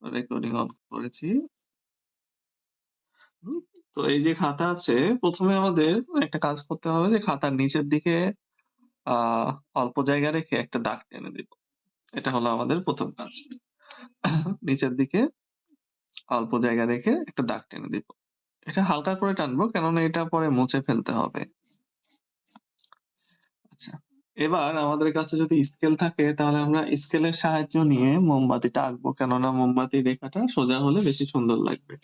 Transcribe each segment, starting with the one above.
Recording on করেছি। হুম, তো এই যে খাতা আছে, ১ম এ আমাদের একটা কাজ করতে হবে যে খাতার নিচের দিকে আ অল্প জায়গা রেখে একটা দাগ টেনে দিব। এটা হলো আমাদের ১ম কাজ। নিচের দিকে অল্প জায়গা রেখে একটা দাগ টেনে দিব। এটা হালকা করে টানবো কেননা এটা পরে মুছে ফেলতে হবে। আচ্ছা। এবার আমাদের কাছে যদি স্কেল থাকে তাহলে আমরা স্কেলের সাহায্য নিয়ে মোমবাতিটা আঁকবো। কেননা মোমবাতির রেখাটা সোজা হলে বেশি সুন্দর লাগবে।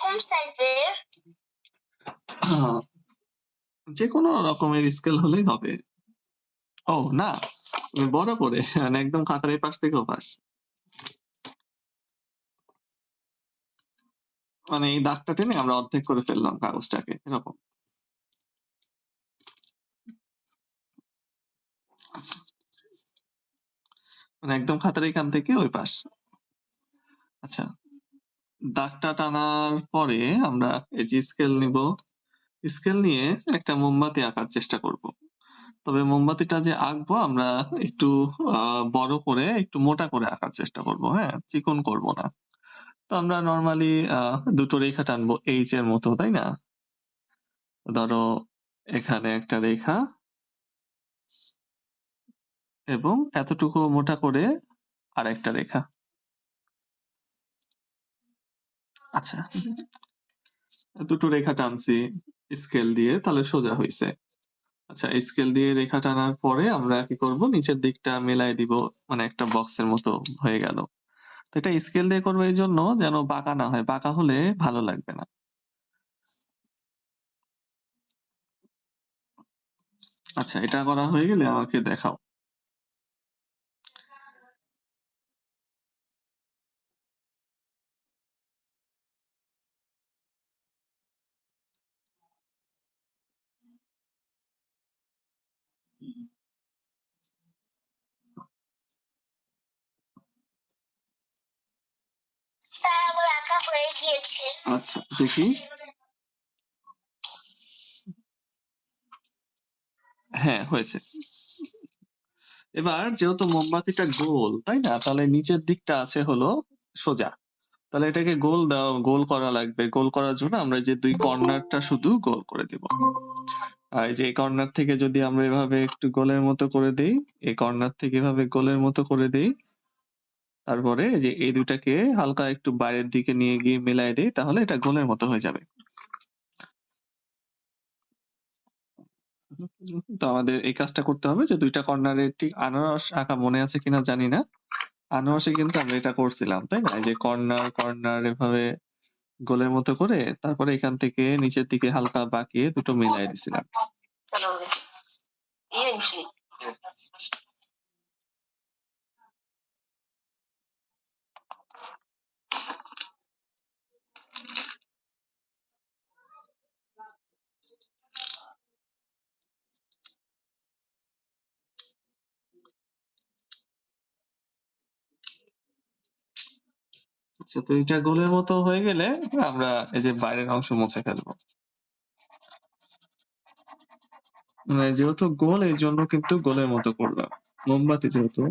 কোন সাইজের? যেকোনো রকমের স্কেল হলেই হবে। ও না, বড় করে মানে একদম খাতার এপাশ থেকে ওপাশ। মানে এই দাগটা টেনে আমরা অর্ধেক করে ফেললাম কাগজটাকে এরকম। আচ্ছা। মানে একদম খাতার এখান থেকে ওই পাশ। আচ্ছা। দাগটা টানার পরে আমরা এই যে স্কেল নিব। স্কেল নিয়ে একটা মোমবাতি আঁকার চেষ্টা করব। তবে মোমবাতিটা যে আঁকবো আমরা একটু বড় করে একটু মোটা করে আঁকার চেষ্টা করব, হ্যাঁ? চিকন করব না। তো আমরা নরমালি ২ টো রেখা টানবো এইচ এর মতো, তাই না? ধরো এখানে একটা রেখা এবং এতটুকু মোটা করে আরেকটা রেখা। আচ্ছা। ২ টো রেখা টানছি স্কেল দিয়ে তাহলে সোজা হইছে। আচ্ছা, স্কেল দিয়ে রেখা টানার পরে আমরা কি করব? নিচের দিকটা মেলায় দিব। মানে একটা বক্সের মতো হয়ে গেল। তো এটা স্কেল দিয়ে করবো এইজন্য যেন বাঁকা না হয়। বাঁকা হলে ভালো লাগবে না। আচ্ছা, এটা করা হয়ে গেলে আমাকে দেখাও। স্যার আমার আঁকা হয়ে গিয়েছে। আচ্ছা, দেখি। হ্যাঁ, হয়েছে। এবার যেহেতু মোমবাতিটা গোল, তাই না? তাহলে নিচের দিকটা আছে হলো সোজা। তাহলে এটাকে গোল করা লাগবে। গোল করার জন্য আমরা এই যে ২ কর্নারটা শুধু গোল করে দিব। আর এই যে এই কর্নার থেকে যদি আমরা এভাবে একটু গোলের মতো করে দেই, এই কর্নার থেকে এভাবে গোলের মতো করে দেই, তারপরে এই যে এই ২ টাকে হালকা একটু বাইরের দিকে নিয়ে গিয়ে মেলায় দেই, তাহলে এটা গোলের মতো হয়ে যাবে। তো আমাদের এই কাজটা করতে হবে যে ২ টা কর্নারে ঠিক আনারস আঁকা মনে আছে কিনা জানি না। আনারসে কিন্তু আমরা এটা করছিলাম, তাই না? এই যে কর্নার এভাবে গোলের মতো করে তারপরে এখান থেকে নিচের দিকে হালকা বাঁকিয়ে দুটো মিলাই দিছিলাম। আচ্ছা, তো এটা গোলের মতো হয়ে গেলে আমরা এই যে বাইরের অংশ মুছে ফেলবো। মানে যেহেতু গোল এই জন্য কিন্তু গোলের মতো করলাম। মোমবাতি যেহেতু।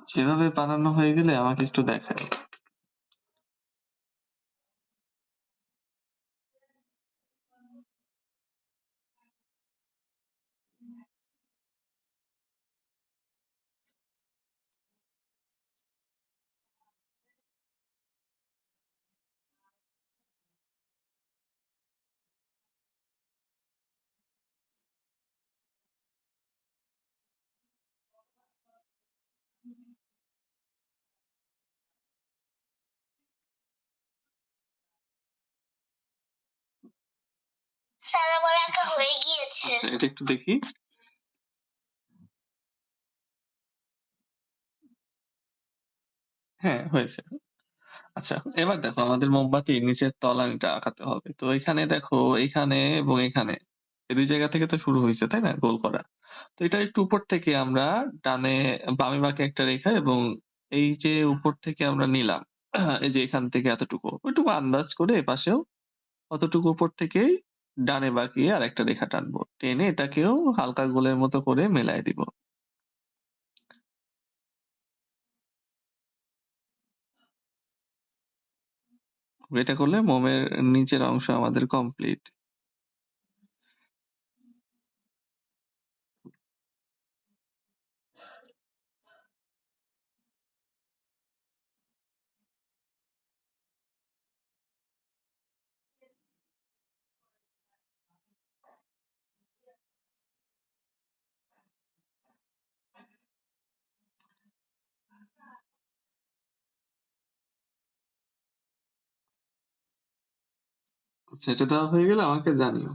সেভাবে বানানো হয়ে গেলে আমাকে একটু দেখায়। স্যার আমার আঁকা হয়ে গিয়েছে। আচ্ছা এটা একটু দেখি। হ্যাঁ, হয়েছে। আচ্ছা এবার দেখো আমাদের মোমবাতির নিচের তলানিটা আঁকাতে হবে। তো এখানে দেখো এইখানে এবং এখানে এই ২ জায়গা থেকে তো শুরু হইছে, তাই না? গোল করা। তো এটা একটু উপর থেকে আমরা বামে বাঁকে একটা রেখা এবং এই যে উপর থেকে আমরা নিলাম, এই যে এখান থেকে এতটুকু, ওইটুকু আন্দাজ করে এপাশেও অতটুকু উপর থেকেই ডানে বাঁকিয়ে আরেকটা রেখা টানবো। টেনে এটাকেও হালকা গোলের মতো করে মেলায় দিব। এটা করলে মোমের নিচের অংশ আমাদের কমপ্লিট। আচ্ছা এটা দেওয়া হয়ে গেলে আমাকে জানিও।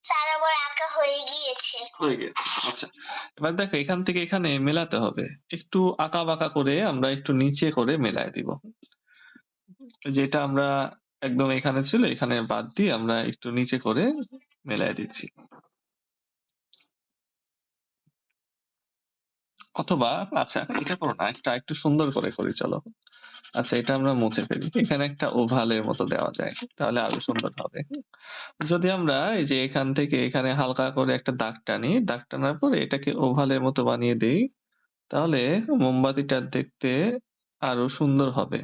স্যার আমার আঁকা হয়ে গিয়েছে। হয়ে গেছে। আচ্ছা। এবার দেখো এখান থেকে এখানে মেলাতে হবে। একটু আঁকা-বাঁকা করে আমরা একটু নিচে করে মেলায় দিব। যেটা আমরা একদম এখানে ছিল এখানে বাদ দিয়ে আমরা একটু নিচে করে মেলায় দিচ্ছি। অথবা আচ্ছা এটা করো না, একটা একটু সুন্দর করে করি চলো। আচ্ছা এটা আমরা মুছে ফেলি। এখানে একটা ওভালের মতো দেওয়া যায়। তাহলে আরো সুন্দর হবে। যদি আমরা এই যে এখান থেকে এখানে হালকা করে একটা দাগ টানি, দাগ টানার পরে এটাকে ওভালের মতো বানিয়ে দেই, তাহলে মোমবাতিটা দেখতে আরো সুন্দর হবে।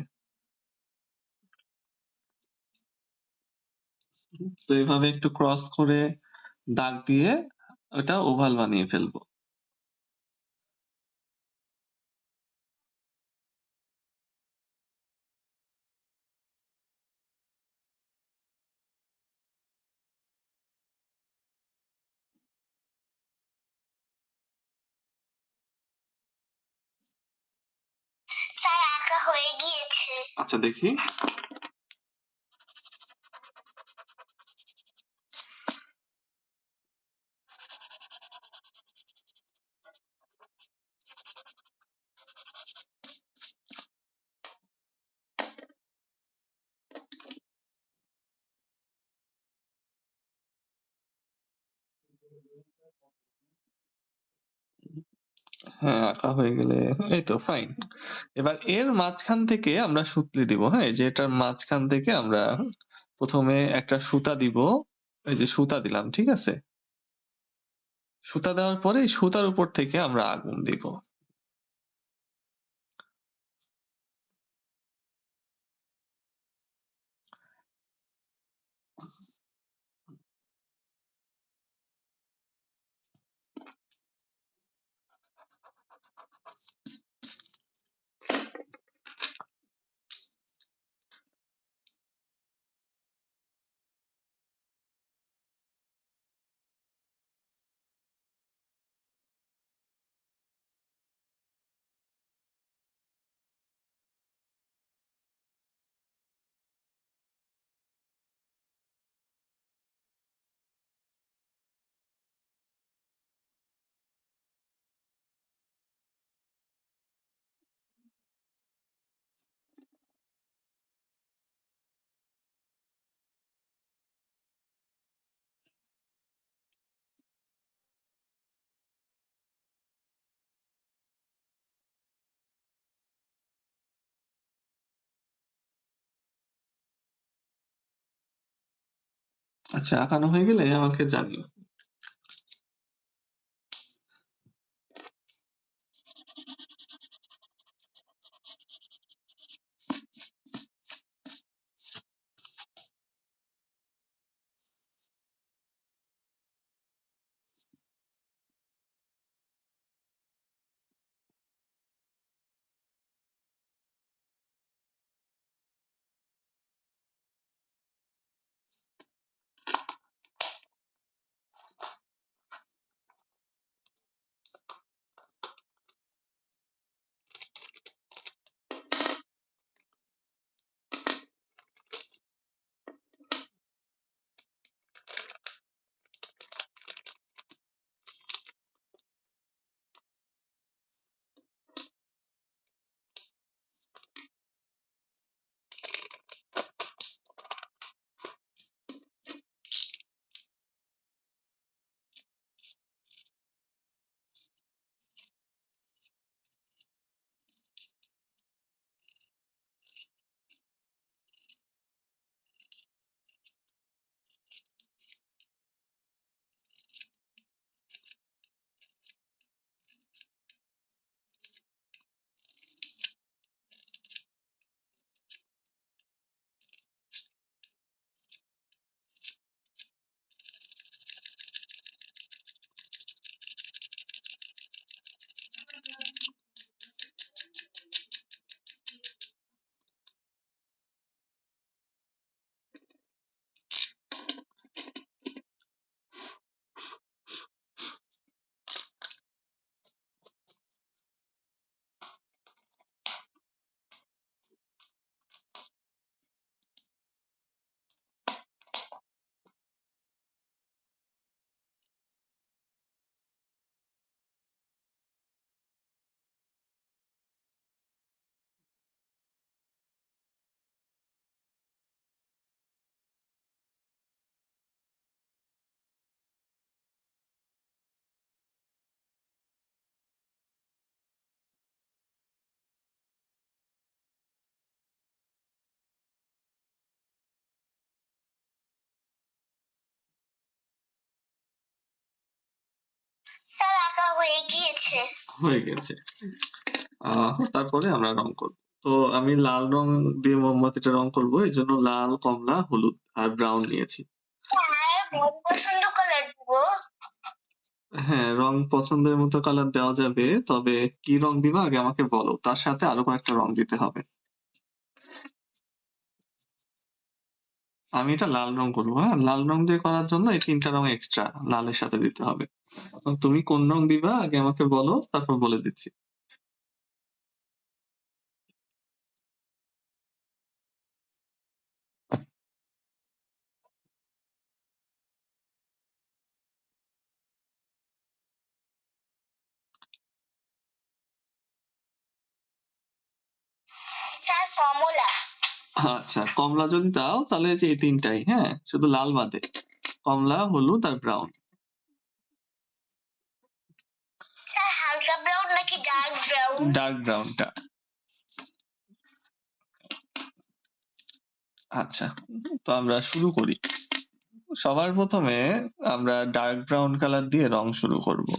তো এভাবে একটু ক্রস করে দাগ দিয়ে ওটা ওভাল বানিয়ে ফেলবো। স্যার আঁকা হয়ে গিয়েছে। আচ্ছা দেখি। হ্যাঁ, আঁকা হয়ে গেলে এই তো ফাইন। এবার এর মাঝখান থেকে আমরা সুতলি দিব, হ্যাঁ? এই যে এটার মাঝখান থেকে আমরা ১ম এ একটা সুতা দিব। এই যে সুতা দিলাম, ঠিক আছে? সুতা দেওয়ার পরে এই সুতার উপর থেকে আমরা আগুন দিব। আচ্ছা আঁকানো হয়ে গেলে আমাকে জানিও। হালকা হয়ে গিয়েছে। হয়ে গেছে। তারপরে আমরা রং করব। তো আমি লাল রং দিয়ে মোমবাতিটা রং করব। এজন্য লাল, কমলা, হলুদ আর ব্রাউন নিয়েছি। স্যার, মন পছন্দ কালার দিব। হ্যাঁ, রং পছন্দের মতো কালার দেওয়া যাবে। তবে কি রং দিবা আগে আমাকে বলো। তার সাথে আরো কয়েকটা রং দিতে হবে। আমি এটা লাল রং করব, হ্যাঁ? লাল রং দিয়ে করার জন্য এই ৩ টা রং এক্সট্রা লালের সাথে দিতে হবে। এখন তুমি কোন রং দিবা আগে আমাকে বলো, তারপর বলে দিচ্ছি। স্যার, কমলা। আচ্ছা, কমলা যদি দাও তাহলে এই যে এই ৩ টাই, হ্যাঁ? শুধু লাল বাদে। কমলা, হলুদ আর ব্রাউন। স্যার, হালকা ব্রাউন নাকি ডার্ক ব্রাউন? ডার্ক ব্রাউনটা। আচ্ছা, তো আমরা শুরু করি। সবার ১ম এ আমরা ডার্ক ব্রাউন কালার দিয়ে রং শুরু করব।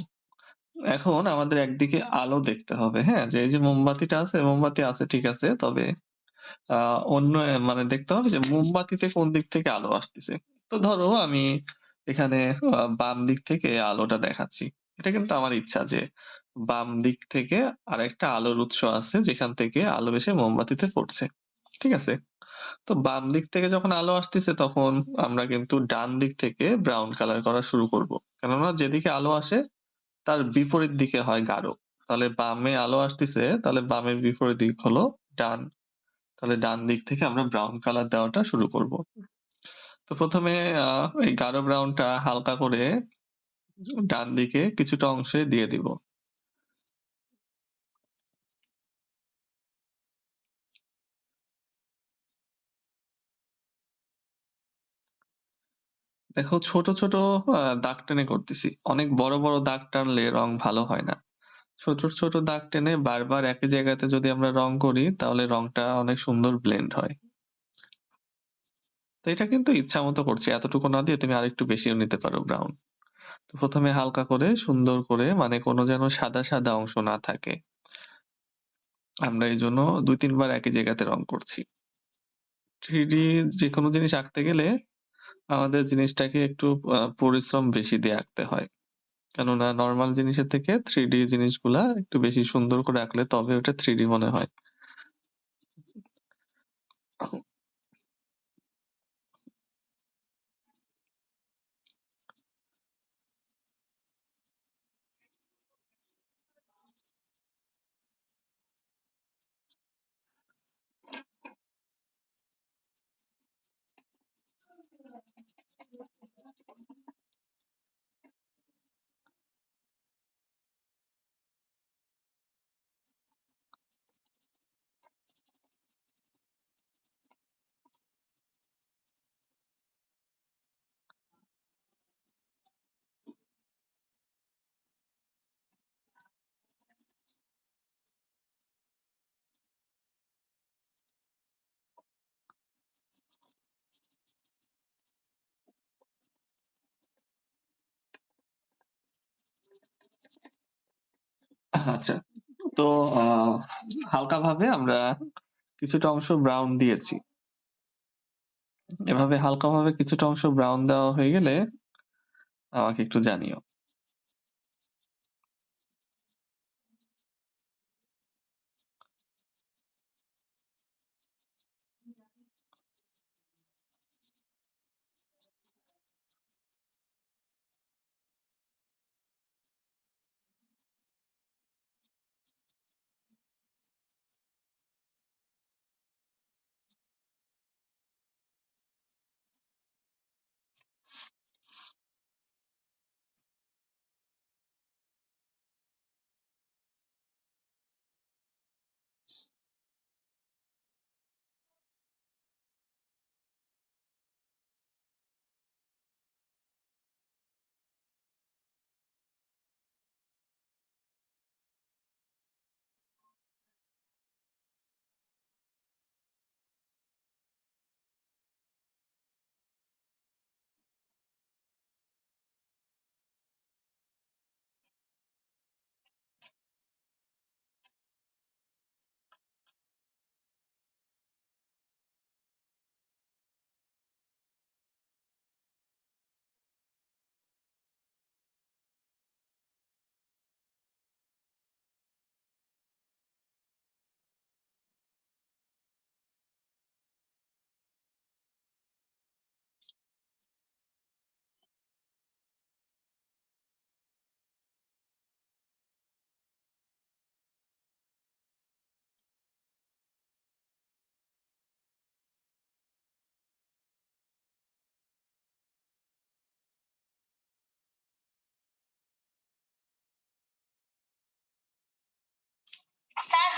এখন আমাদের একদিকে আলো দেখতে হবে, হ্যাঁ? যে এই যে মোমবাতিটা আছে, মোমবাতি আছে ঠিক আছে। তবে অন্য মানে দেখতে হবে যে মোমবাতিতে কোন দিক থেকে আলো আসতেছে। তো ধরো আমি এখানে বাম দিক থেকে আলোটা দেখাচ্ছি। এটা কিন্তু আমার ইচ্ছা যে বাম দিক থেকে আরেকটা আলোর উৎস আছে যেখান থেকে আলো এসে মোমবাতিতে পড়ছে। ঠিক আছে? তো বাম দিক থেকে যখন আলো আসতেছে তখন আমরা কিন্তু ডান দিক থেকে ব্রাউন কালার করা শুরু করব। কেননা যেদিকে আলো আসে তার বিপরীত দিকে হয় গাঢ়। তাহলে বামে আলো আসতেছে, তাহলে বামের বিপরীত দিক হলো ডান। তাহলে ডান দিক থেকে আমরা ব্রাউন কালার দেওয়াটা শুরু করব। তো ১ম এ এই গাঢ় ব্রাউনটা হালকা করে ডান দিকে কিছুটা অংশে দিয়ে দিব। দেখো ছোট, ছোট দাগ টেনে করতেছি। অনেক বড়, বড় দাগ টানলে রং ভালো হয় না। ছোট, ছোট দাগ টেনে বারবার একই জায়গাতে যদি আমরা রং করি তাহলে রংটা অনেক সুন্দর ব্লেন্ড হয়। তো এটা কিন্তু ইচ্ছামত করছি। এতটুকু না দিয়ে তুমি আরেকটু বেশিও নিতে পারো ব্রাউন। তো ১ম এ হালকা করে সুন্দর করে মানে কোনো যেন সাদা, সাদা অংশ না থাকে। আমরা এইজন্য ২-৩ বার একই জায়গাতে রং করছি। 3D যেকোনো জিনিস আঁকতে গেলে আমাদের জিনিসটাকে একটু পরিশ্রম বেশি দিয়ে আঁকতে হয়। কেননা নরমাল জিনিসের থেকে 3D জিনিসগুলা একটু বেশি সুন্দর করে আঁকলে তবে ওটা 3D মনে হয়। আচ্ছা। তো আ হালকাভাবে আমরা কিছুটা অংশ ব্রাউন দিয়েছি। এভাবে হালকাভাবে কিছুটা অংশ ব্রাউন দেওয়া হয়ে গেলে আমাকে একটু জানিও।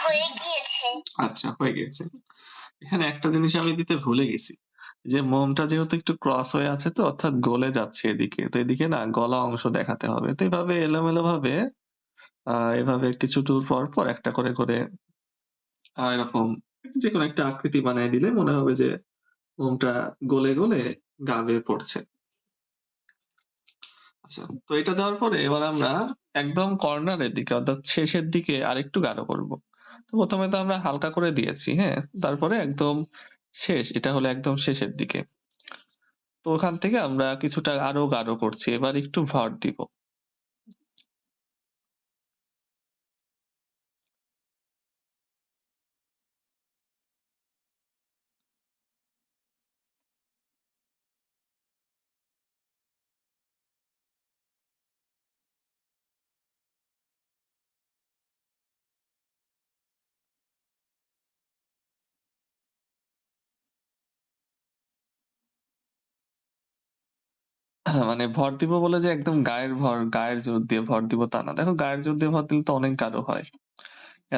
হয়ে গিয়েছে। আচ্ছা, হয়ে গিয়েছে। এখানে একটা জিনিস আমি দিতে ভুলে গেছি। যে মোমটা যেহেতু একটু ক্রস হয়ে আছে তো অর্থাৎ গলে যাচ্ছে এদিকে। তো এদিকে না গলা অংশ দেখাতে হবে। তো এভাবে এলোমেলোভাবে এভাবে কিছু দূর পর একটা করে এরকম যেকোনো একটা আকৃতি বানায় দিলে মনে হবে যে মোমটা গলে গা বেয়ে পড়ছে। আচ্ছা, তো এটা দেওয়ার পরে এবার আমরা একদম কর্নারের দিকে অর্থাৎ শেষের দিকে আরেকটু গাঢ় করব। তো ১ম এ তো আমরা হালকা করে দিয়েছি, হ্যাঁ? তারপরে একদম শেষ, এটা হলো একদম শেষের দিকে। তো ওখান থেকে আমরা কিছুটা আরো গাঢ় করছি। এবার একটু ভর দিব। মানে ভর দিব বলে যে একদম গায়ের জোর দিয়ে ভর দিব তা না। দেখো গায়ের জোর দিয়ে ভর দিলে তো অনেক গাঢ় হয়।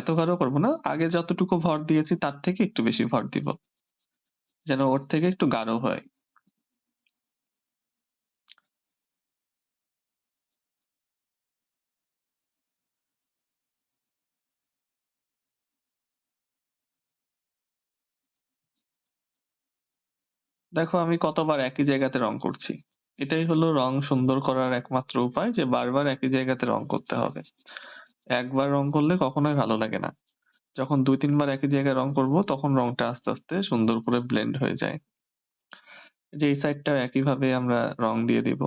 এত গাঢ় করব না। আগে যতটুকু ভর দিয়েছি তার থেকে একটু বেশি ভর দিব। যেন ওর থেকে একটু গাঢ় হয়। দেখো আমি কতবার একই জায়গাতে রং করছি। এটাই হলো রং সুন্দর করার একমাত্র উপায় যে বারবার একই জায়গাতে রং করতে হবে। একবার রং করলে কখনোই ভালো লাগে না। যখন ২-৩ বার একই জায়গায় রং করব তখন রংটা আস্তে সুন্দর করে ব্লেন্ড হয়ে যায়। যে এই সাইডটাও একইভাবে আমরা রং দিয়ে দিব।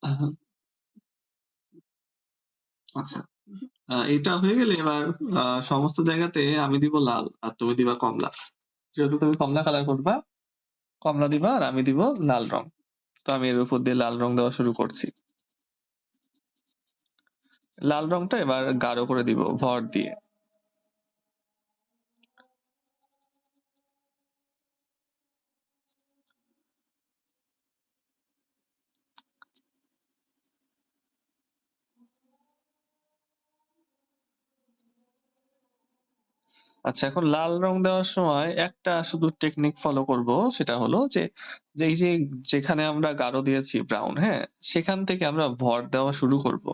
আহা, আচ্ছা। এটা হয়ে গেলে এবার সমস্ত জায়গাতে আমি দিব লাল আর তুমি দিবা কমলা। যেহেতু তুমি কমলা কালার করবা, কমলা দিবা আর আমি দিব লাল রং। তো আমি এর উপর দিয়ে লাল রং দেওয়া শুরু করছি। লাল রংটা এবার গাঢ় করে দিব ভর দিয়ে। আচ্ছা, এখন লাল রং দেওয়ার সময় একটা শুধু টেকনিক ফলো করব। সেটা হলো যে, যে এই যে যেখানে আমরা গাঢ় দিয়েছি ব্রাউন, হ্যাঁ? সেখান থেকে আমরা ভর দেওয়া শুরু করব।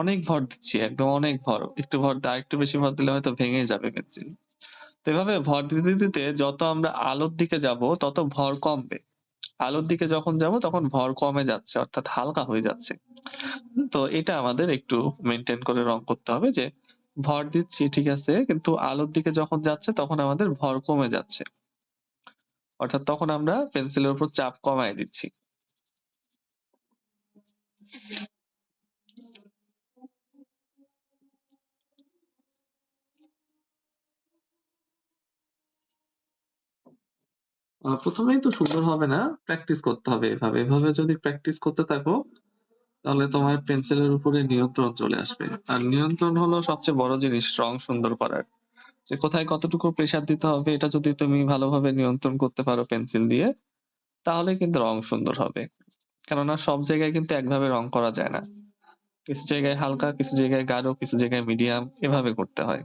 অনেক ভর দিচ্ছি, একদম অনেক ভর। একটু ভর আরেকটু বেশি ভর দিলে হয়তো ভেঙে যাবে পেন্সিল। তো এভাবে ভর দিতে যত আমরা আলোর দিকে যাব তত ভর কমবে। আলোর দিকে যখন যাব তখন ভর কমে যাচ্ছে অর্থাৎ হালকা হয়ে যাচ্ছে। তো এটা আমাদের একটু মেইনটেইন করে রং করতে হবে যে ভর দিচ্ছি ঠিক আছে কিন্তু আলোর দিকে যখন যাচ্ছে তখন আমাদের ভর কমে যাচ্ছে। অর্থাৎ তখন আমরা পেন্সিলের উপর চাপ কমায় দিচ্ছি। প্রথমেই তো সুন্দর হবে না, প্র্যাকটিস করতে হবে এভাবে। এভাবে যদি প্র্যাকটিস করতে থাকো তাহলে তোমার পেন্সিলের উপরে নিয়ন্ত্রণ চলে আসবে। আর নিয়ন্ত্রণ হলো সবচেয়ে বড় জিনিস রং সুন্দর করার। যে কোথায় কতটুকু প্রেসার দিতে হবে এটা যদি তুমি ভালোভাবে নিয়ন্ত্রণ করতে পারো পেন্সিল দিয়ে তাহলে কিন্তু রং সুন্দর হবে। কেননা সব জায়গায় কিন্তু একভাবে রং করা যায় না। কিছু জায়গায় হালকা, কিছু জায়গায় গাঢ়, কিছু জায়গায় মিডিয়াম এভাবে করতে হয়।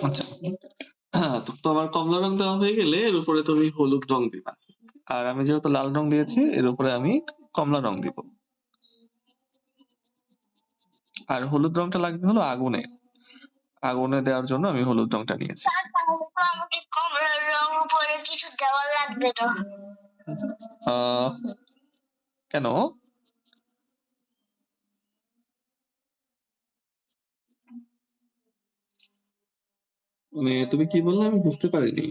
আচ্ছা। তো আমার কমলা রং দেওয়া হয়ে গেলে এর উপরে তুমি হলুদ রং দিবা। আর আমি যেহেতু লাল রং দিয়েছি এর উপরে আমি কমলা রং দিব। আর হলুদ রংটা লাগবে হলো আগুনে। আগুনে দেওয়ার জন্য আমি হলুদ রংটা নিয়েছি। স্যার তাহলে তো আমাকে কমলার রং উপরে কিছু দেওয়া লাগবে না। আহ কেন? মানে তুমি কি বললে আমি বুঝতে পারিনি।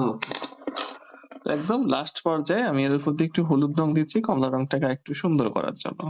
ওকে। তো একদম লাস্ট পর্যায়ে আমি এর উপর দিয়ে একটু হলুদ রং দিচ্ছি কমলা রংটাকে একটু সুন্দর করার জন্য।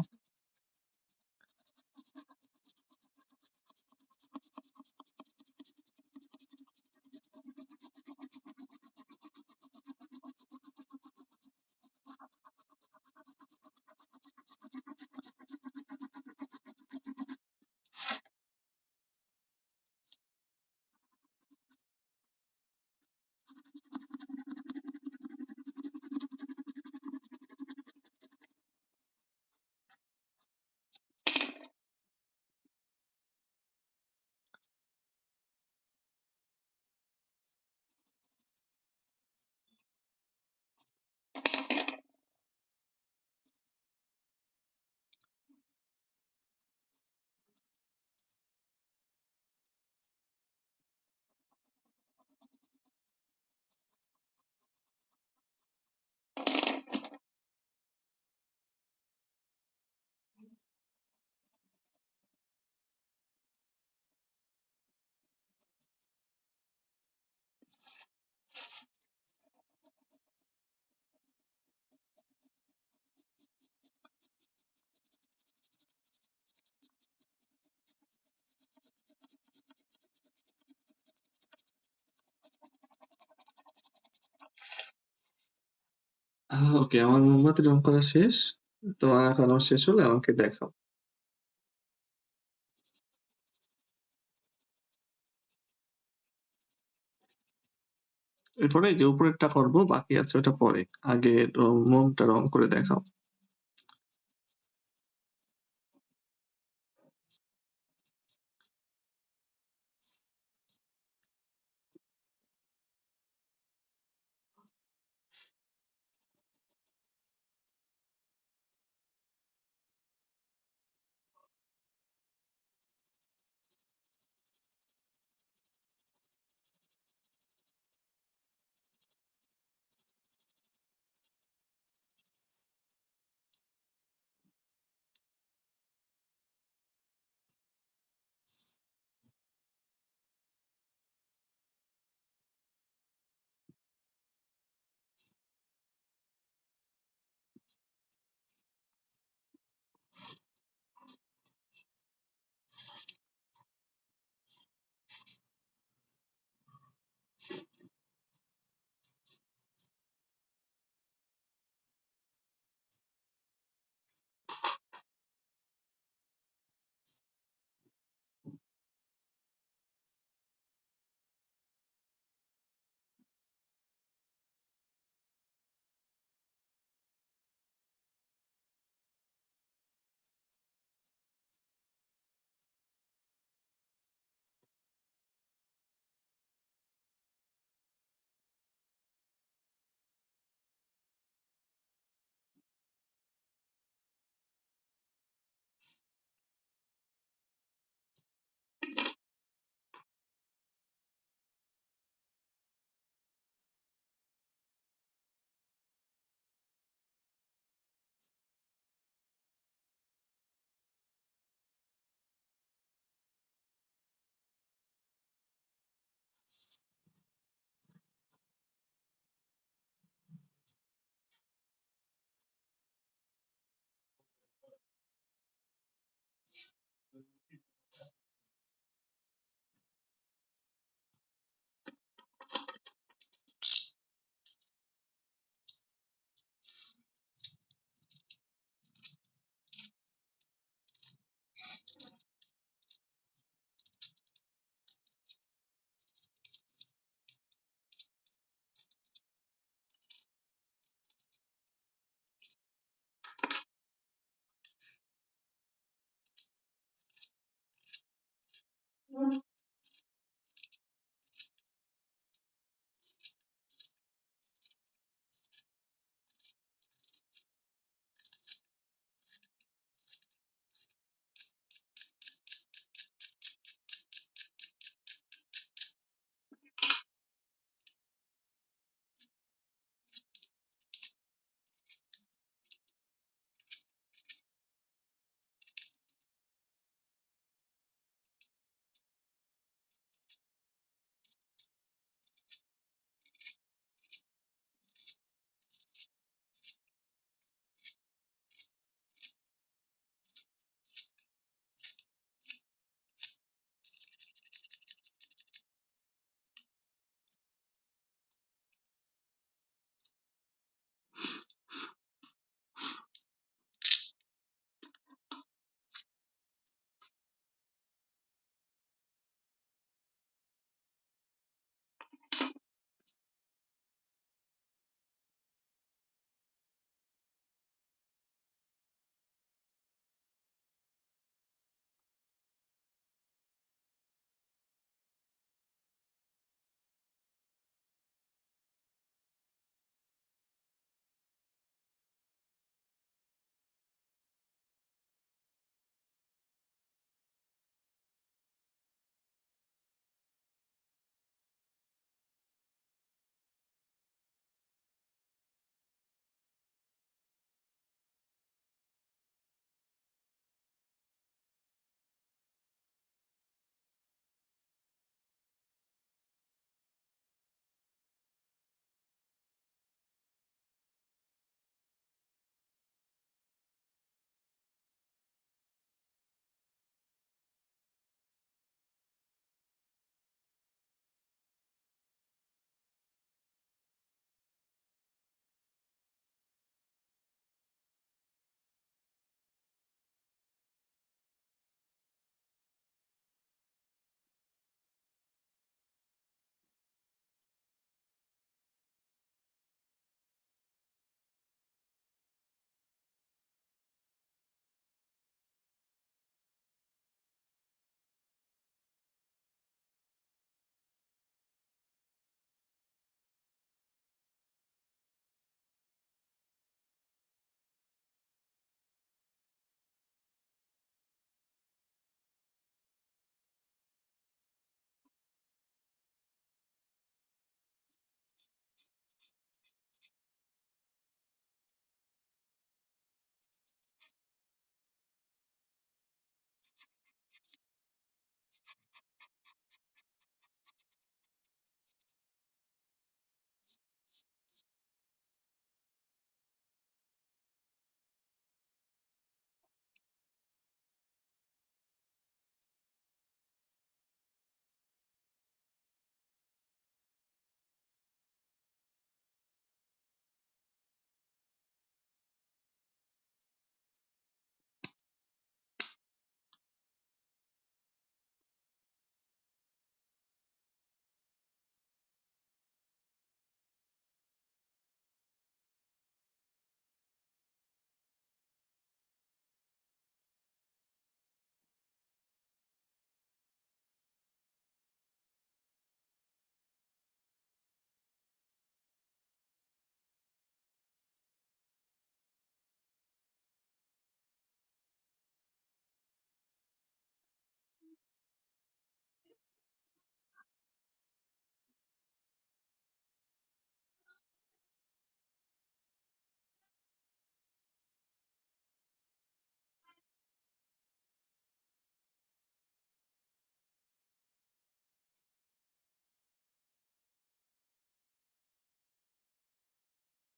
ওকে, আমার মোমবাতি রং করা শেষ। তোমার এখনো শেষ হলে আমাকে দেখাও। এরপরে এই যে উপরেরটা করবো, বাকি আছে ওটা পরে। আগে মোমটা রং করে দেখাও।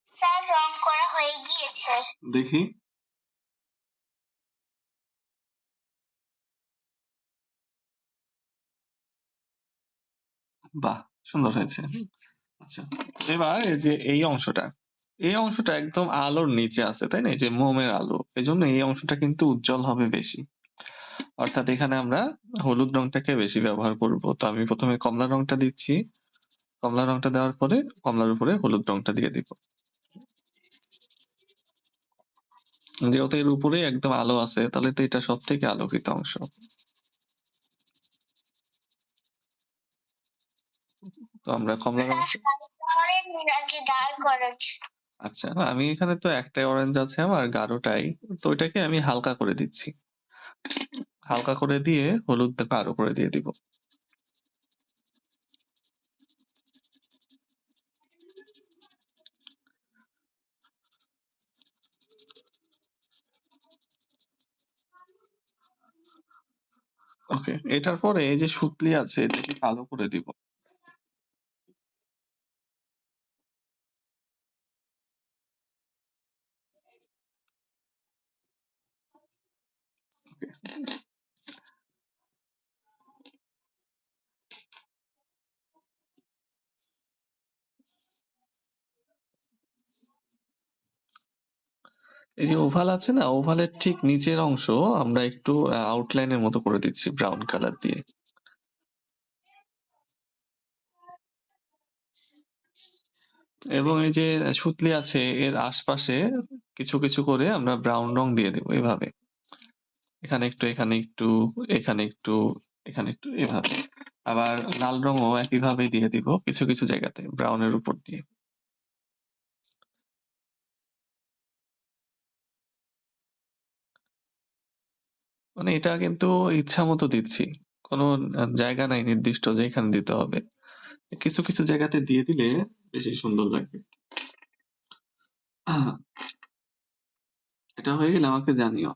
স্যার, রং করা হয়ে গিয়েছে। দেখি। বাহ! সুন্দর হয়েছে। আচ্ছা, এবার এই যে এই অংশটা একদম আলোর নিচে আছে, তাই না? এই যে মোমের আলো। এজন্য এই অংশটা কিন্তু উজ্জ্বল হবে বেশি। অর্থাৎ এখানে আমরা হলুদ রংটাকে বেশি ব্যবহার করব। তো আমি প্রথমে কমলা রংটা দিচ্ছি। কমলা রংটা দেওয়ার পরে কমলার উপরে হলুদ রংটা দিয়ে দিব। যেহেতু এর উপরে একদম আলো আছে, তাহলে তো এটা সবথেকে আলোকিত অংশ। আমরা কমলা রং স্যার হালকা অরেঞ্জ নাকি ডার্ক অরেঞ্জ? আচ্ছা, আমি এখানে তো একটাই অরেঞ্জ আছে আমার, গাঢ়টাই। তো ওইটাকে আমি হালকা করে দিচ্ছি। হালকা করে দিয়ে হলুদটা গাঢ় করে দিয়ে দিব। ওকে, এটার পরে এই যে সুতলি আছে এটাকে কালো করে দিব। ওকে, এই যে ওভাল আছে না, ওভালের ঠিক নিচের অংশ আমরা একটু আউটলাইনের মতো করে দিচ্ছি ব্রাউন কালার দিয়ে। এবং এই যে সুতলি আছে এর আশপাশে কিছু কিছু করে আমরা ব্রাউন রং দিয়ে দেবো এভাবে। এখানে একটু, এখানে একটু, এখানে একটু, এখানে একটু, এভাবে। আবার লাল রঙও একইভাবে দিয়ে দিব কিছু কিছু জায়গাতে ব্রাউনের উপর দিয়ে। মানে এটা কিন্তু ইচ্ছা মতো দিচ্ছি, কোনো জায়গা নাই নির্দিষ্ট যে এখানে দিতে হবে। কিছু কিছু জায়গাতে দিয়ে দিলে বেশি সুন্দর লাগবে। এটা হয়ে গেলে আমাকে জানিও।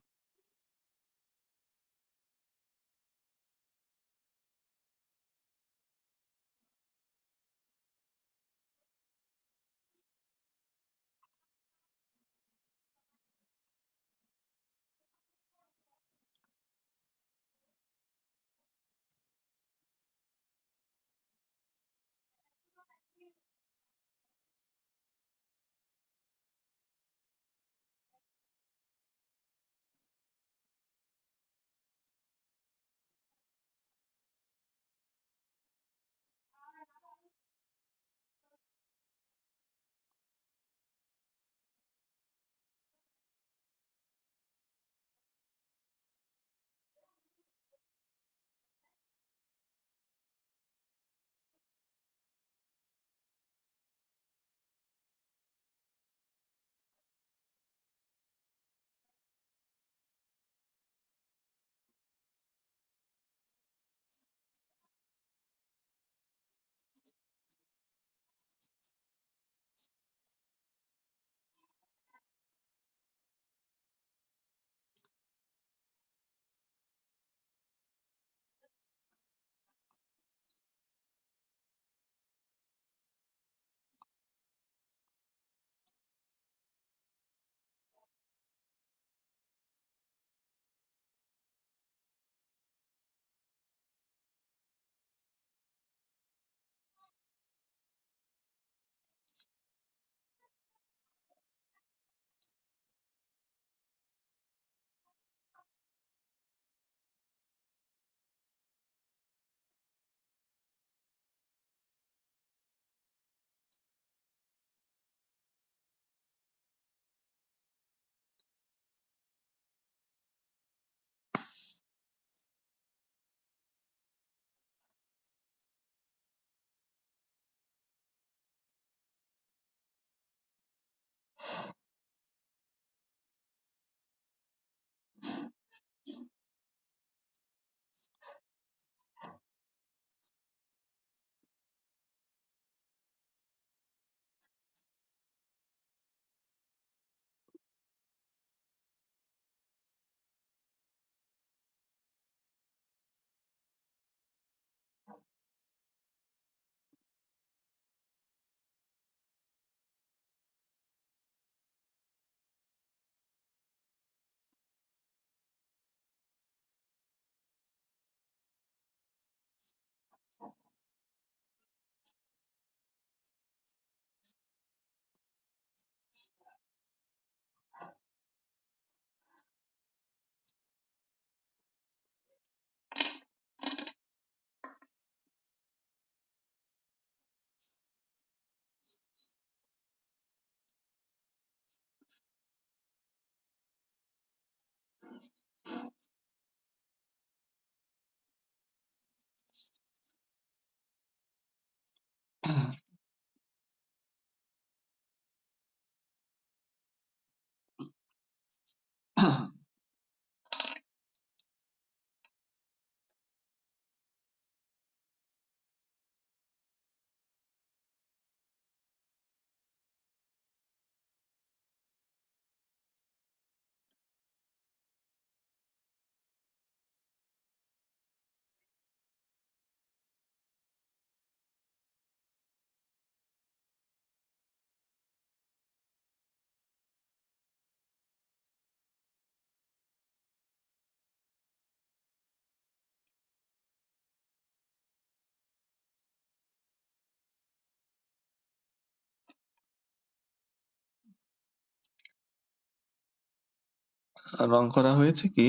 রং করা হয়েছে কি?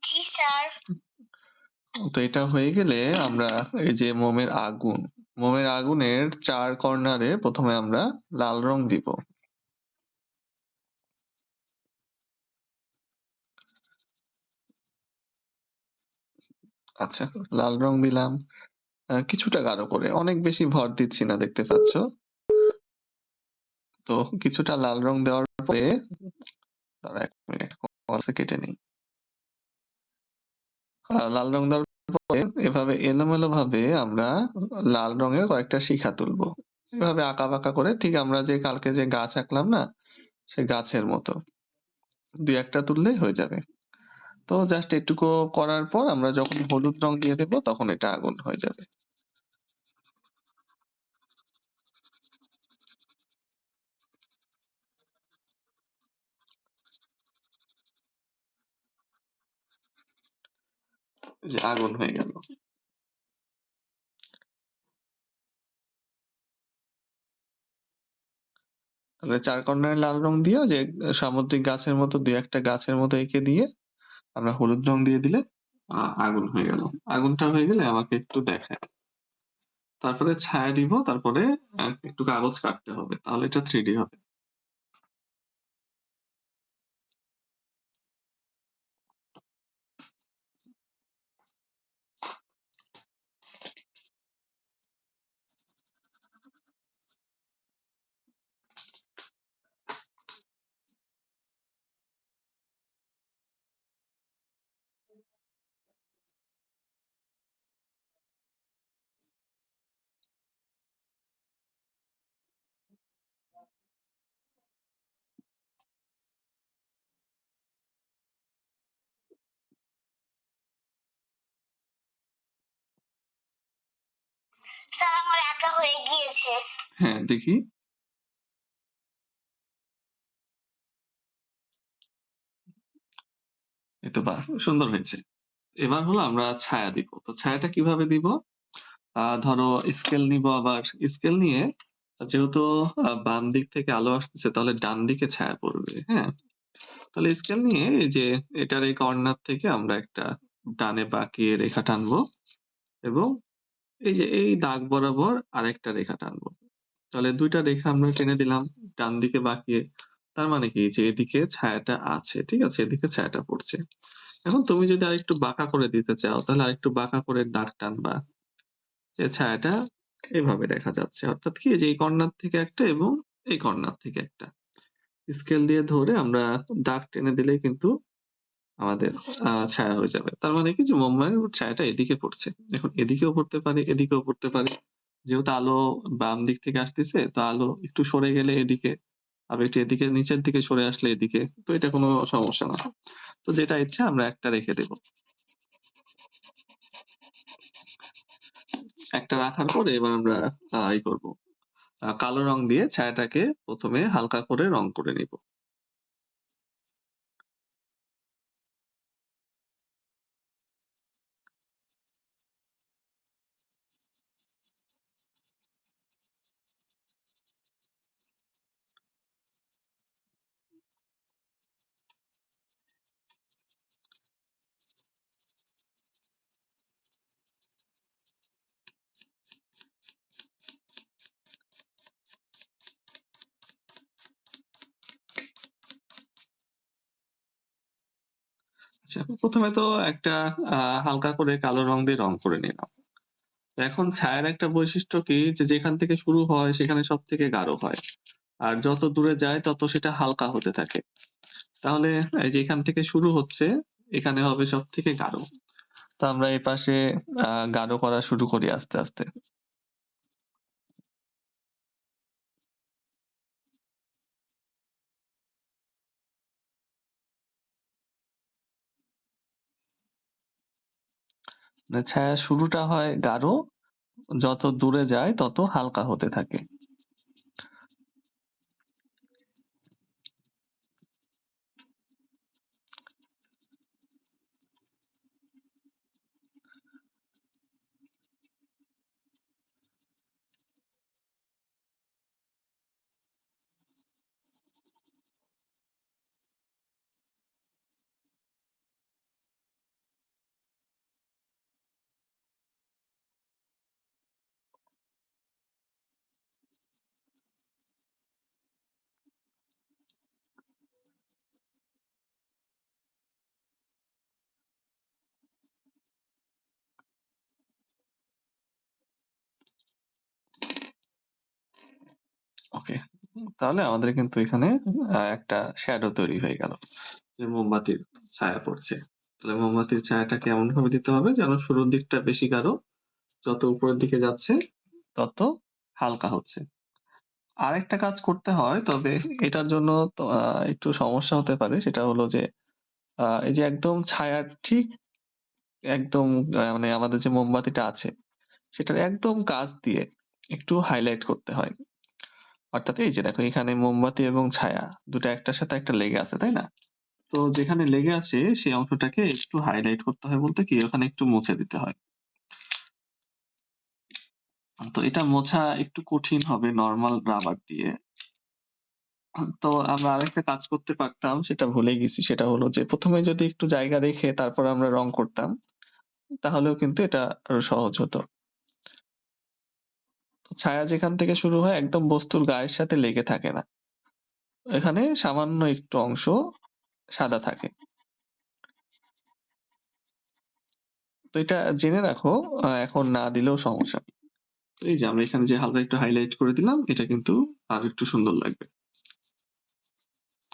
জি স্যার। তো এটা হয়ে গেলে আমরা এই যে মোমের আগুনের 4 কর্নারে প্রথমে আমরা লাল রং দিব। আচ্ছা, লাল রং দিলাম কিছুটা গাঢ় করে, অনেক বেশি ভর দিচ্ছি না, দেখতে পাচ্ছ। তো কিছুটা লাল রং দেওয়ার পরে দাঁড়া 1 মিনিট কলসে কেটে নেই। লাল রং দেওয়ার পরে এভাবে এলোমেলো ভাবে আমরা লাল রঙের কয়েকটা শিখা তুলবো। এভাবে আঁকা বাঁকা করে, ঠিক আমরা যে কালকে যে গাছ আঁকলাম না, সেই গাছের মতো 2-1টা তুললেই হয়ে যাবে। তো জাস্ট এটুকু করার পর আমরা যখন হলুদ রং দিয়ে দেব তখন এটা আগুন হয়ে যাবে। এই যে আগুন হয়ে গেল। তাহলে 4 কর্নারে লাল রং দিয়ে যে সামুদ্রিক গাছের মতো 2-1টা গাছের মতো এঁকে দিয়ে আমরা হলুদ রং দিয়ে দিলে আগুন হয়ে গেল। আগুনটা হয়ে গেলে আমাকে একটু দেখায়। তারপরে ছায়া দিব, তারপরে একটু কাগজ কাটতে হবে, তাহলে এটা 3D হবে। স্যার আমার আঁকা হয়ে গিয়েছে। হ্যাঁ, দেখি। এই তো বাহ! সুন্দর হয়েছে। এবার হলো আমরা ছায়া দিব। তো ছায়াটা কিভাবে দিব? ধরো স্কেল নিবো আবার। স্কেল নিয়ে যেহেতু বাম দিক থেকে আলো আসতেছে তাহলে ডান দিকে ছায়া পড়বে, হ্যাঁ? তাহলে স্কেল নিয়ে এই যে এটার এই কর্নার থেকে আমরা একটা ডানে বাঁকিয়ে রেখা টানবো এবং এই যে এই দাগ বরাবর আরেকটা রেখা টানবো। তাহলে ২ টা রেখা আমরা টেনে দিলাম ডান দিকে বাঁকিয়ে। তার মানে কি যে এদিকে ছায়াটা আছে, ঠিক আছে? এদিকে ছায়াটা পড়ছে। এখন তুমি যদি আরেকটু বাঁকা করে দিতে চাও তাহলে আরেকটু বাঁকা করে দাগ টানবা। যে ছায়াটা এভাবে দেখা যাচ্ছে। অর্থাৎ কি যে এই কর্নার থেকে একটা এবং এই কর্নার থেকে একটা। স্কেল দিয়ে ধরে আমরা দাগ টেনে দিলেই কিন্তু আমাদের ছায়া হয়ে যাবে। তার মানে কি যে মোমের ছায়াটা এদিকে পড়ছে। এখন এদিকেও পড়তে পারে, এদিকেও পড়তে পারে। যেহেতু আলো বাম দিক থেকে আসতেছে, তো আলো একটু সরে গেলে এদিকে, আবার একটু এদিকে নিচের দিকে সরে আসলে এদিকে। তো এটা কোনো সমস্যা না। তো যেটা ইচ্ছা আমরা একটা রেখে দেব। একটা রাখার পরে এবার আমরা করব। কালো রং দিয়ে ছায়াটাকে ১ম এ হালকা করে রং করে নিব। আচ্ছা, ১ম এ তো একটা আ হালকা করে কালো রং দিয়ে রং করে নিলাম। তো এখন ছায়ার একটা বৈশিষ্ট্য কি যে যেখান থেকে শুরু হয় সেখানে সবথেকে গাঢ় হয়। আর যত দূরে যায় তত সেটা হালকা হতে থাকে। তাহলে এই যে এখান থেকে শুরু হচ্ছে, এখানে হবে সবথেকে গাঢ়। তো আমরা এপাশে গাঢ় করা শুরু করি আস্তে, আস্তে। মানে ছায়ার শুরুটা হয় গাঢ়, যত দূরে যায় তত হালকা হতে থাকে। ওকে। তাহলে আমাদের কিন্তু এখানে একটা শ্যাডো তৈরি হয়ে গেল। যে মোমবাতির ছায়া পড়ছে। তাহলে মোমবাতির ছায়াটাকে এমনভাবে দিতে হবে যেন শুরুর দিকটা বেশি গাঢ়, যত উপরের দিকে যাচ্ছে তত হালকা হচ্ছে। আরেকটা কাজ করতে হয়, তবে এটার জন্য তো একটু সমস্যা হতে পারে। সেটা হলো যে এই যে একদম ছায়ার ঠিক একদম মানে আমাদের যে মোমবাতিটা আছে সেটার একদম কাছ দিয়ে একটু হাইলাইট করতে হয়। অর্থাৎ এই যে দেখো এখানে মোমবাতি এবং ছায়া দুটো একটার সাথে একটা লেগে আছে, তাই না? তো যেখানে লেগে আছে সেই অংশটাকে একটু হাইলাইট করতে হয়, বলতে কি ওখানে একটু মুছে দিতে হয়। তো এটা মোছা একটু কঠিন হবে নরমাল রাবার দিয়ে। তো আমরা আরেকটা কাজ করতে পারতাম, সেটা ভুলে গেছি। সেটা হলো যে প্রথমে যদি একটু জায়গা রেখে তারপর আমরা রং করতাম, তাহলেও কিন্তু এটা আরো সহজ হতো। তো ছায়া যেখান থেকে শুরু হয় একদম বস্তুর গায়ের সাথে লেগে থাকে না, এখানে সামান্য একটু অংশ সাদা থাকে। তো এটা জেনে রাখো, এখন না দিলেও সমস্যা নেই। তো এই যে আমরা এখানে যে হালকা একটু হাইলাইট করে দিলাম, এটা কিন্তু আর একটু সুন্দর লাগবে।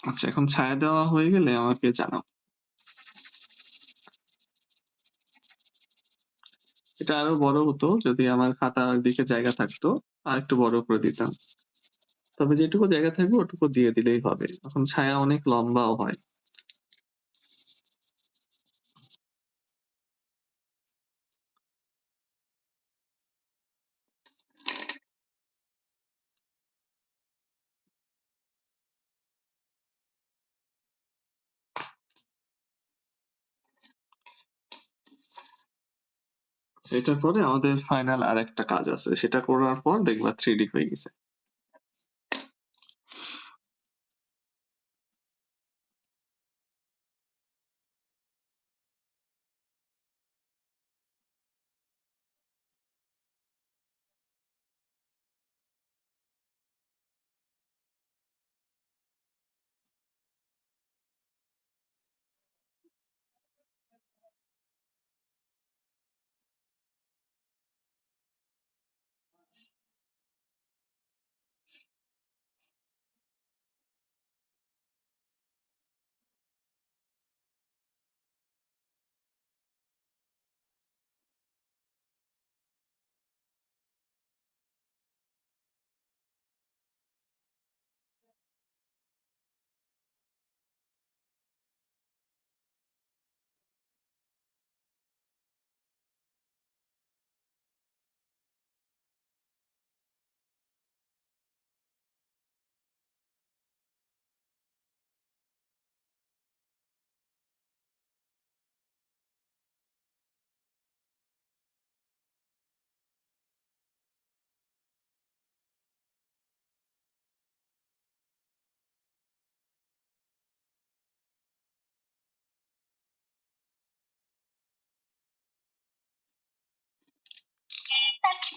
আচ্ছা, এখন ছায়া দেওয়া হয়ে গেলে আমাকে জানাও। এটা আরো বড় হতো যদি আমার খাতার দিকে জায়গা থাকতো, আর একটু বড় করে দিতাম। তবে যেটুকু জায়গা থাকবে ওটুকু দিয়ে দিলেই হবে। এখন ছায়া অনেক লম্বাও হয়। এটার পরে আমাদের ফাইনাল আরেকটা কাজ আছে, সেটা করার পর দেখবা 3D হয়ে গেছে।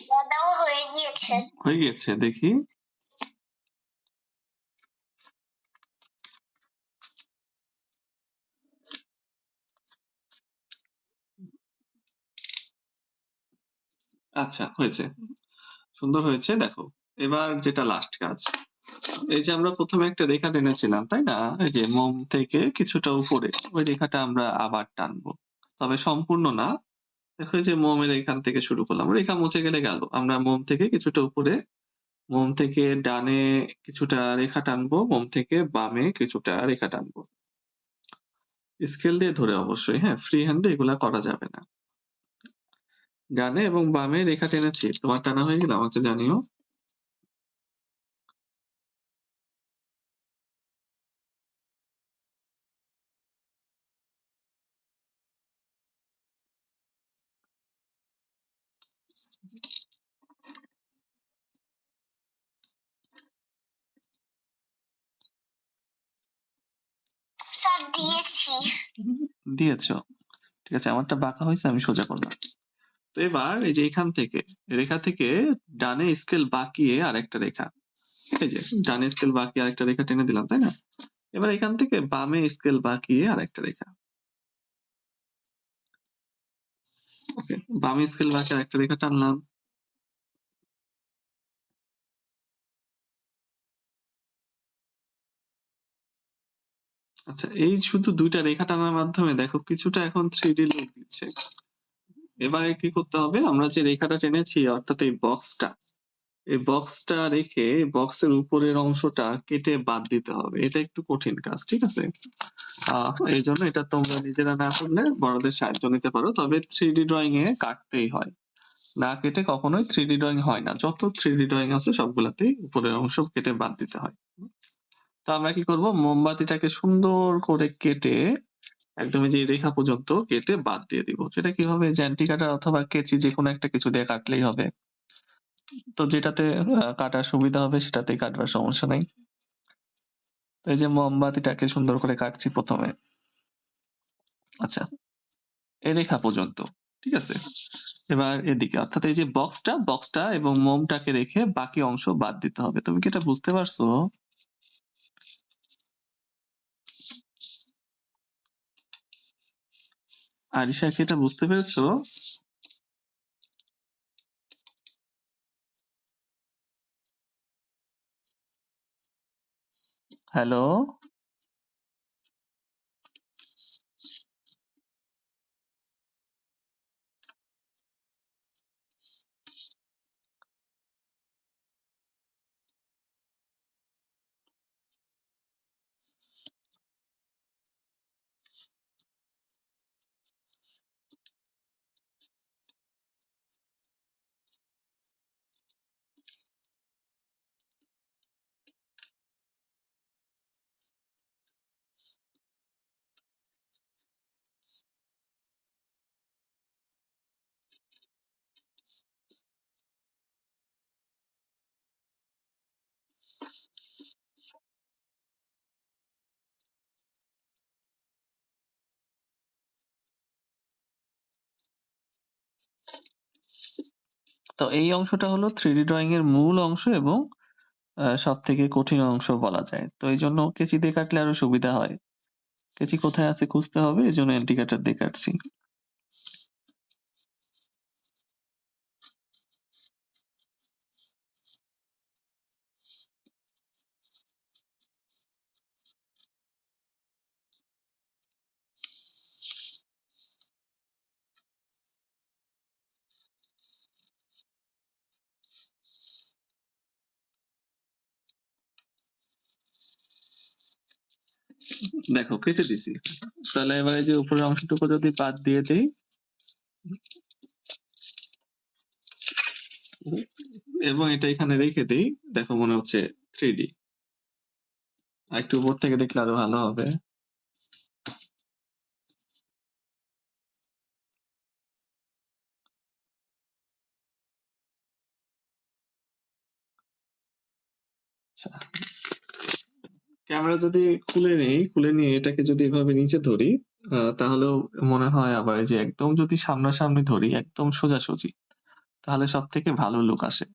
খাওয়া দাওয়া হয়ে গিয়েছে। হয়ে গেছে, দেখি। আচ্ছা, হয়েছে। সুন্দর হয়েছে, দেখো। এবার যেটা লাস্ট কাজ, এই যে আমরা ১ম এ একটা রেখা টেনেছিলাম, তাই না? এই যে মোম থেকে কিছুটা উপরে, ওই রেখাটা আমরা আবার টানবো। তবে সম্পূর্ণ না। দেখো এই যে মোমের এখান থেকে শুরু করলাম। রেখা মুছে গেলে গেল। আমরা মোম থেকে কিছুটা উপরে, মোম থেকে ডানে কিছুটা রেখা টানবো, মোম থেকে বামে কিছুটা রেখা টানবো। স্কেল দিয়ে ধরে অবশ্যই, হ্যাঁ? ফ্রি হ্যান্ড এ এগুলা করা যাবে না। ডানে এবং বামে রেখা টেনেছি। তোমার টানা হয়ে গেলে আমাকে জানিও। স্যার দিয়েছি। দিয়েছো? ঠিক আছে, আমারটা বাঁকা হইছে, আমি সোজা করলাম। তো এবার এই যে এখান থেকে, রেখা থেকে ডানে স্কেল বাঁকিয়ে আরেকটা রেখা। এই যে ডানে স্কেল বাঁকিয়ে আরেকটা রেখা টেনে দিলাম, তাই না? এবার এখান থেকে বামে স্কেল বাঁকিয়ে আরেকটা রেখা। ওকে, বামে স্কেল বাঁকিয়ে আরেকটা রেখা টানলাম। আচ্ছা, এই শুধু ২ টা রেখা টানার মাধ্যমে দেখো কিছুটা এখন 3D লুক দিচ্ছে। এবারে কি করতে হবে? আমরা যে রেখাটা টেনেছি অর্থাৎ এই বক্সটা, এই বক্সটা রেখে বক্সের উপরের অংশটা কেটে বাদ দিতে হবে। এটা একটু কঠিন কাজ, ঠিক আছে? এইজন্য এটা তোমরা নিজেরা না করলে বড়দের সাহায্য নিতে পারো। তবে 3D ড্রইং এ কাটতেই হয়। না কেটে কখনোই 3D ড্রইং হয় না। যত 3D ড্রইং আছে সবগুলাতেই উপরের অংশ কেটে বাদ দিতে হয়। তো আমরা কি করব? মোমবাতিটাকে সুন্দর করে কেটে একদম এই যে এই রেখা পর্যন্ত কেটে বাদ দিয়ে দিব। সেটা কিভাবে? জ্যান্টি কাটার অথবা কেচি যেকোনো একটা কিছু দিয়ে কাটলেই হবে। তো যেটাতে কাটার সুবিধা হবে সেটাতেই কাটবার সমস্যা নাই। তো এই যে মোমবাতিটাকে সুন্দর করে কাটছি ১ম এ। আচ্ছা, এই রেখা পর্যন্ত। ঠিক আছে? এবার এদিকে অর্থাৎ এই যে বক্সটা এবং মোমটাকে রেখে বাকি অংশ বাদ দিতে হবে। তুমি কি এটা বুঝতে পারছো? আরিশা কি এটা বুঝতে পেরেছো? হ্যালো? তো এই অংশটা হলো 3D ড্রইং এর মূল অংশ এবং সবথেকে কঠিন অংশ বলা যায়। তো এইজন্য কেচি দিয়ে কাটলে আরো সুবিধা হয়। কেচি কোথায় আছে খুঁজতে হবে, এজন্য ইন্ডিকেটর দিয়ে কাটছি। দেখো কেটে দিছি। তাহলে এবার এই যে উপরের অংশটুকু যদি বাদ দিয়ে দেই এবং এটা এখানে রেখে দেই, দেখো মনে হচ্ছে 3D। আরেকটু উপর থেকে দেখলে আরো ভালো হবে। আচ্ছা, ক্যামেরা যদি খুলে নিয়ে এটাকে যদি এভাবে নিচে ধরি, তাহলেও মনে হয় আবার এই যে একদম যদি সামনাসামনি ধরি, একদম সোজাসুজি, তাহলে সবথেকে ভালো লুক আসে।